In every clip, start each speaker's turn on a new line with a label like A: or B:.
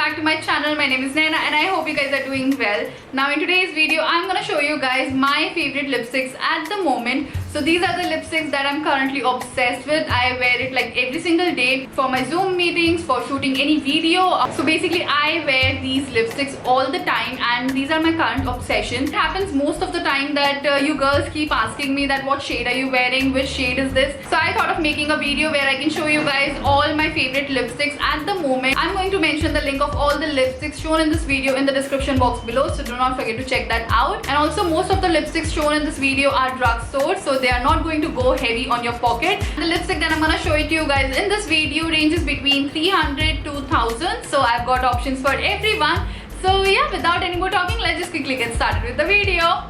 A: back to my channel. My name is Naina and I hope you guys are doing well. Now in today's video I'm gonna show you guys my favorite lipsticks at the moment. So these are the lipsticks that I'm currently obsessed with. I wear it like every single day for my Zoom meetings, for shooting any video. So basically I wear these lipsticks all the time and these are my current obsession. It happens most of the time that you girls keep asking me that what shade are you wearing, which shade is this. So I thought of making a video where I can show you guys all my favorite lipsticks at the moment. I'm going to mention the link of all the lipsticks shown in this video in the description box below, so do not forget to check that out. And also most of the lipsticks shown in this video are drugstore, so they are not going to go heavy on your pocket. The lipstick that I'm gonna show it to you guys in this video ranges between 300 to 1000, so I've got options for everyone. So yeah, without any more talking, let's just quickly get started with the video.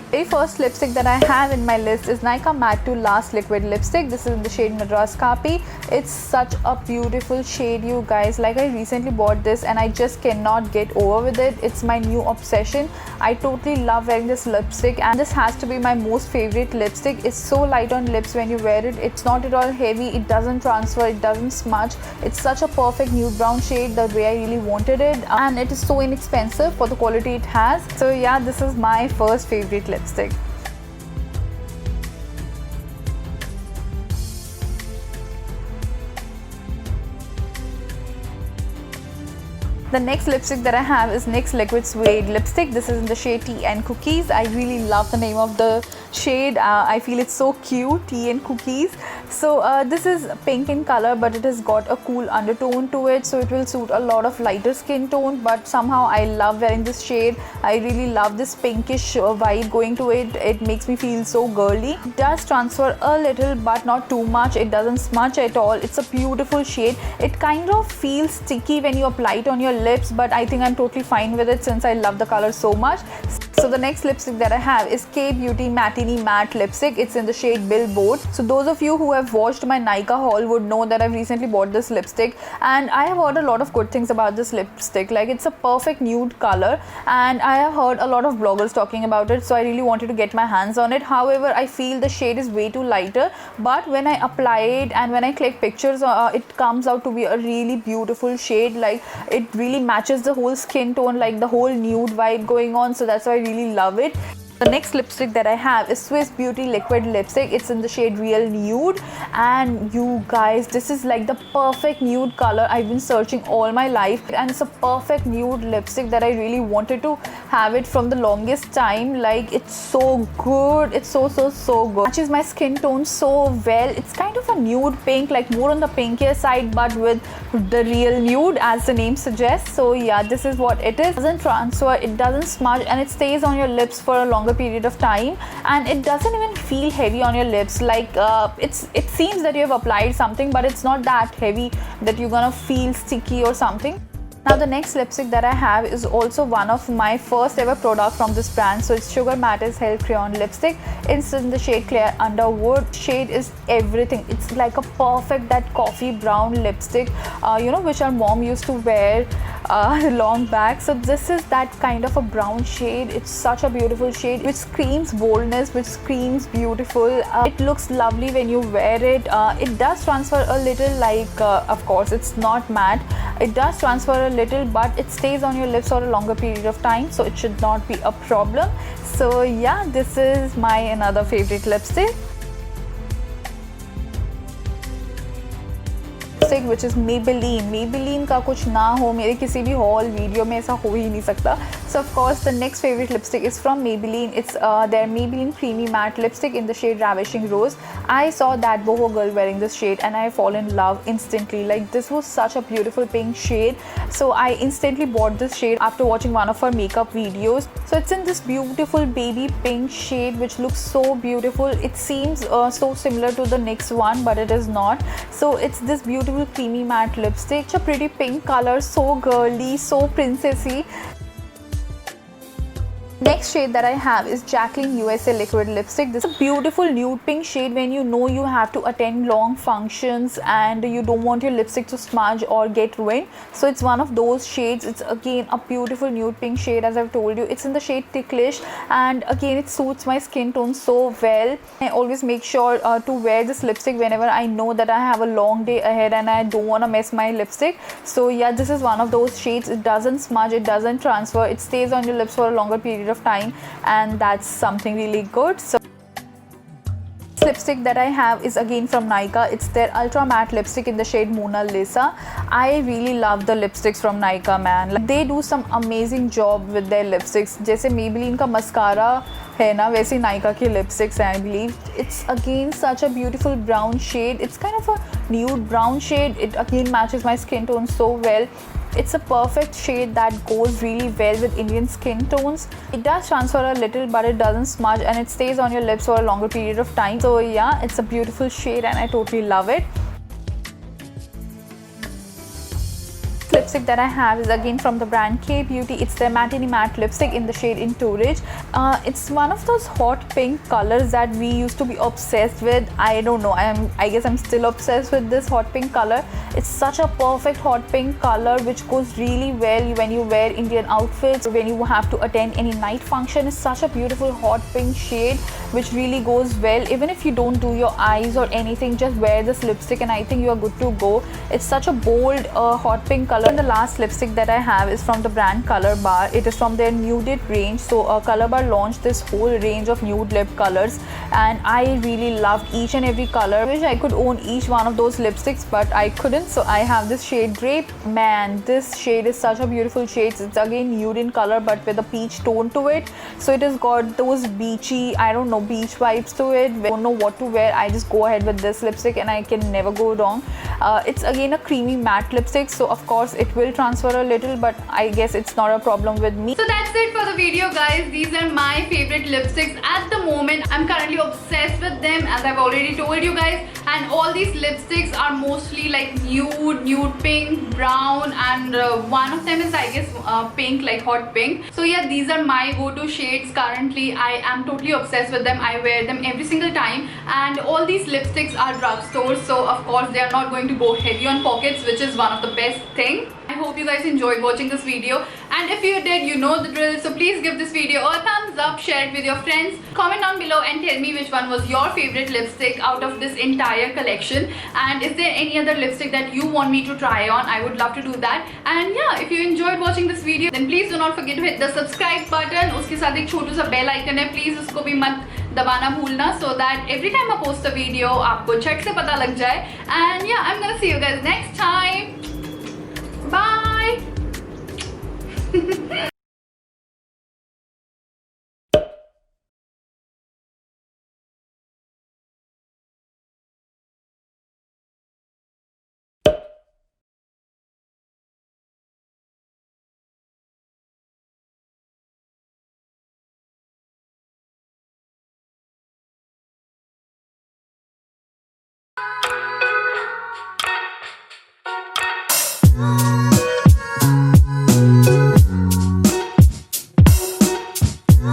B: The first lipstick that I have in my list is Nykaa Matte 2 Last Liquid Lipstick. This is in the shade Madras Kapi. It's such a beautiful shade, you guys. Like, I recently bought this and I just cannot get over with it. It's my new obsession. I totally love wearing this lipstick and this has to be my most favorite lipstick. It's so light on lips when you wear it. It's not at all heavy. It doesn't transfer. It doesn't smudge. It's such a perfect nude brown shade the way I really wanted it, and it is so inexpensive for the quality it has. So yeah, this is my first favorite lipstick. The next lipstick that I have is NYX Liquid Suede Lipstick. This is in the shade Tea and Cookies. I really love the name of the shade. I feel it's so cute, Tea and Cookies. So this is pink in color, but it has got a cool undertone to it, so it will suit a lot of lighter skin tone, but somehow I love wearing this shade. I really love this pinkish vibe going to it. It makes me feel so girly. It does transfer a little but not too much. It doesn't smudge at all. It's a beautiful shade. It kind of feels sticky when you apply it on your lips, but I think I'm totally fine with it since I love the color so much. So the next lipstick that I have is K Beauty Matinee Matte Lipstick. It's in the shade Billboard. So those of you who have watched my Nykaa haul would know that I've recently bought this lipstick and I have heard a lot of good things about this lipstick. Like, it's a perfect nude color and I have heard a lot of bloggers talking about it, so I really wanted to get my hands on it. However, I feel the shade is way too lighter, but when I apply it and when I click pictures, it comes out to be a really beautiful shade. Like, it really matches the whole skin tone, like the whole nude vibe going on, so that's why I really love it. The next lipstick that I have is Swiss Beauty Liquid Lipstick. It's in the shade Real Nude, and you guys, this is like the perfect nude color I've been searching all my life, and it's a perfect nude lipstick that I really wanted to have it from the longest time. Like, it's so good. It's so good. Matches my skin tone so well. It's kind of a nude pink, like more on the pinkier side, but with the real nude as the name suggests. So yeah, this is what it is. It doesn't transfer, it doesn't smudge, and it stays on your lips for a long period of time, and it doesn't even feel heavy on your lips. Like, it seems that you have applied something, but it's not that heavy that you're gonna feel sticky or something. Now the next lipstick that I have is also one of my first ever product from this brand. So it's Sugar Matters Hell Crayon Lipstick. It's in the shade Claire Underwood. Shade is everything. It's like a perfect that coffee brown lipstick, which our mom used to wear long back. So this is that kind of a brown shade. It's such a beautiful shade which screams boldness, which screams beautiful. It looks lovely when you wear it. It does transfer a little, like, of course it's not matte. It does transfer a little, but it stays on your lips for a longer period of time, so it should not be a problem. So yeah, this is my another favorite lipstick, which is Maybelline का कुछ ना हो मेरे किसी भी haul video में, ऐसा हो ही नहीं सकता. So of course the next favorite lipstick is from Maybelline. It's their Maybelline Creamy Matte Lipstick in the shade Ravishing Rose. I saw that boho girl wearing this shade and I fall in love instantly. Like, this was such a beautiful pink shade, so I instantly bought this shade after watching one of her makeup videos. So it's in this beautiful baby pink shade which looks so beautiful. It seems so similar to the NYX one, but it is not. So it's this beautiful creamy matte lipstick. Such a pretty pink color, so girly, so princessy. Next shade that I have is Jacqueline USA Liquid Lipstick. This is a beautiful nude pink shade when you know you have to attend long functions and you don't want your lipstick to smudge or get ruined. So it's one of those shades. It's again a beautiful nude pink shade, as I've told you. It's in the shade Ticklish, and again it suits my skin tone so well. I always make sure to wear this lipstick whenever I know that I have a long day ahead and I don't want to mess my lipstick. So yeah, this is one of those shades. It doesn't smudge, it doesn't transfer, it stays on your lips for a longer period of time, and that's something really good. So this lipstick that I have is again from Nykaa. It's their ultra matte lipstick in the shade Mona Lisa. I really love the lipsticks from Nykaa, man. Like, they do some amazing job with their lipsticks. जैसे Maybelline का mascara है ना, वैसे Nykaa के lipsticks हैं, I believe. It's again such a beautiful brown shade. It's kind of a nude brown shade. It again matches my skin tone so well. It's a perfect shade that goes really well with Indian skin tones. It does transfer a little, but it doesn't smudge, and it stays on your lips for a longer period of time. So yeah, it's a beautiful shade and I totally love it. Lipstick that I have is again from the brand K Beauty. It's their Matinee Matte lipstick in the shade Entourage. It's one of those hot pink colors that we used to be obsessed with. I don't know, I guess I'm still obsessed with this hot pink color. It's such a perfect hot pink color which goes really well when you wear Indian outfits, when you have to attend any night function. It's such a beautiful hot pink shade which really goes well. Even if you don't do your eyes or anything, just wear this lipstick and I think you are good to go. It's such a bold hot pink color. And the last lipstick that I have is from the brand Color Bar. It is from their Nude range. So Color Bar launched this whole range of nude lip colors and I really loved each and every color. I wish I could own each one of those lipsticks, but I couldn't. So I have this shade Grape. Man, this shade is such a beautiful shade. It's again nude in color but with a peach tone to it. So it has got those beachy, I don't know, beach vibes to it. I don't know what to wear, I just go ahead with this lipstick and I can never go wrong. It's again a creamy matte lipstick, so of course it will transfer a little, but I guess it's not a problem with me.
A: So that's it for the video, guys. These are my favorite lipsticks at the moment. I'm currently obsessed with them, as I've already told you guys, and all these lipsticks are mostly like nude pink, brown, and one of them is, I guess, pink, like hot pink. So yeah, these are my go-to shades currently. I am totally obsessed with them. I wear them every single time, and all these lipsticks are drugstores, so of course they are not going to go heavy on pockets, which is one of the best thing. I hope you guys enjoyed watching this video, and if you did, you know the drill, so please give this video a thumbs up, share it with your friends, comment down below and tell me which one was your favorite lipstick out of this entire collection, and is there any other lipstick that you want me to try on? I would love to do that. And yeah, if you enjoyed watching this video, then please do not forget to hit the subscribe button. उसके साथ एक छोटू सा bell icon है, please उसको भी मत दबाना भूलना, so that every time I post a video आपको झट से पता लग जाए. And yeah, I'm gonna see you guys next time.